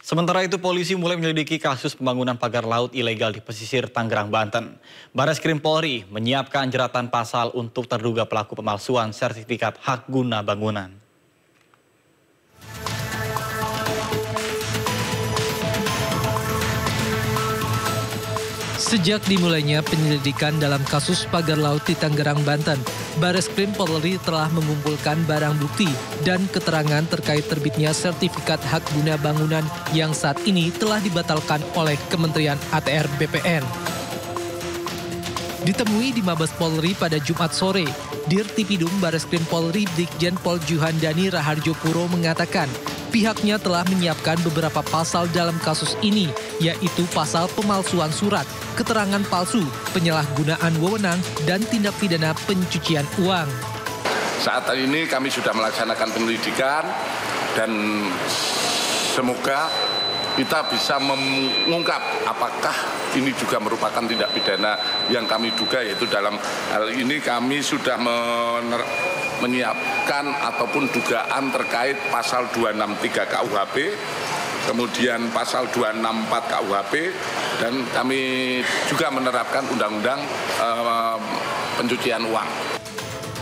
Sementara itu, polisi mulai menyelidiki kasus pembangunan pagar laut ilegal di pesisir Tangerang, Banten. Bareskrim Polri menyiapkan jeratan pasal untuk terduga pelaku pemalsuan sertifikat hak guna bangunan. Sejak dimulainya penyelidikan dalam kasus pagar laut di Tangerang, Banten, Bareskrim Polri telah mengumpulkan barang bukti dan keterangan terkait terbitnya sertifikat hak guna bangunan yang saat ini telah dibatalkan oleh Kementerian ATR BPN. Ditemui di Mabes Polri pada Jumat sore, Dirtipidum Bareskrim Polri Brigjen Pol Juhandani Raharjo Puro mengatakan pihaknya telah menyiapkan beberapa pasal dalam kasus ini, yaitu pasal pemalsuan surat, keterangan palsu, penyalahgunaan wewenang, dan tindak pidana pencucian uang. Saat ini kami sudah melaksanakan penyelidikan dan semoga kita bisa mengungkap apakah ini juga merupakan tindak pidana yang kami duga, yaitu dalam hal ini kami sudah menyiapkan ataupun dugaan terkait pasal 263 KUHP, kemudian pasal 264 KUHP, dan kami juga menerapkan undang-undang pencucian uang.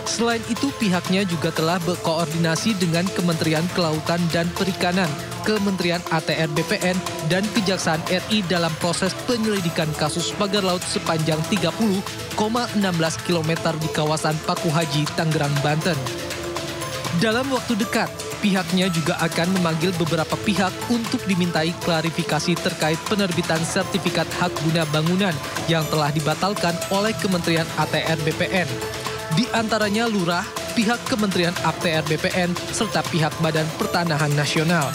Selain itu, pihaknya juga telah berkoordinasi dengan Kementerian Kelautan dan Perikanan, Kementerian ATR BPN, dan Kejaksaan RI dalam proses penyelidikan kasus pagar laut sepanjang 30,16 km di kawasan Paku Haji, Tangerang, Banten. Dalam waktu dekat, pihaknya juga akan memanggil beberapa pihak untuk dimintai klarifikasi terkait penerbitan sertifikat hak guna bangunan yang telah dibatalkan oleh Kementerian ATR BPN. Di antaranya Lurah, pihak Kementerian ATR BPN, serta pihak Badan Pertanahan Nasional.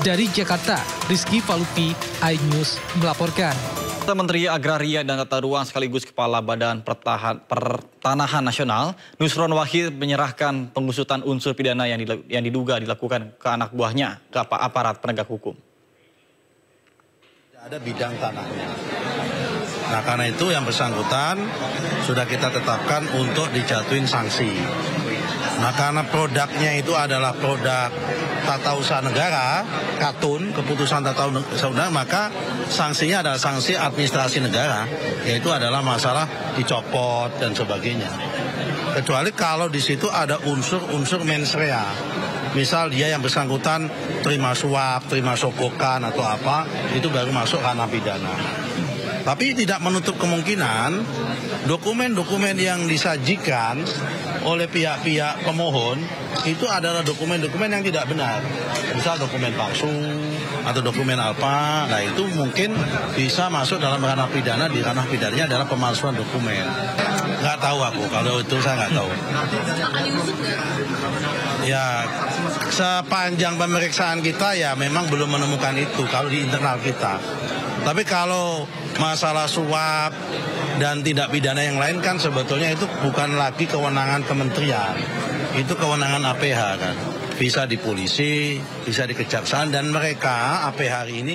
Dari Jakarta, Rizky Falupi, iNews melaporkan. Menteri Agraria dan Tata Ruang sekaligus Kepala Badan Pertanahan Nasional, Nusron Wahid menyerahkan pengusutan unsur pidana yang diduga dilakukan ke anak buahnya ke aparat penegak hukum. Tidak ada bidang tanahnya. Nah, karena itu yang bersangkutan sudah kita tetapkan untuk dijatuhin sanksi. Nah, karena produknya itu adalah produk tata usaha negara, KATUN, keputusan tata usaha negara, maka sanksinya adalah sanksi administrasi negara, yaitu adalah masalah dicopot dan sebagainya. Kecuali kalau di situ ada unsur-unsur mens rea. Misal dia yang bersangkutan terima suap, terima sogokan atau apa, itu baru masuk ranah pidana. Tapi tidak menutup kemungkinan dokumen-dokumen yang disajikan oleh pihak-pihak pemohon itu adalah dokumen-dokumen yang tidak benar. Misal dokumen palsu atau dokumen apa, nah itu mungkin bisa masuk dalam ranah pidana. Di ranah pidananya adalah pemalsuan dokumen. Nggak tahu aku, kalau itu saya nggak tahu. Ya, sepanjang pemeriksaan kita ya memang belum menemukan itu kalau di internal kita. Tapi kalau masalah suap dan tindak pidana yang lain kan sebetulnya itu bukan lagi kewenangan kementerian. Itu kewenangan APH kan. Bisa di polisi, bisa di kejaksaan, dan mereka APH hari ini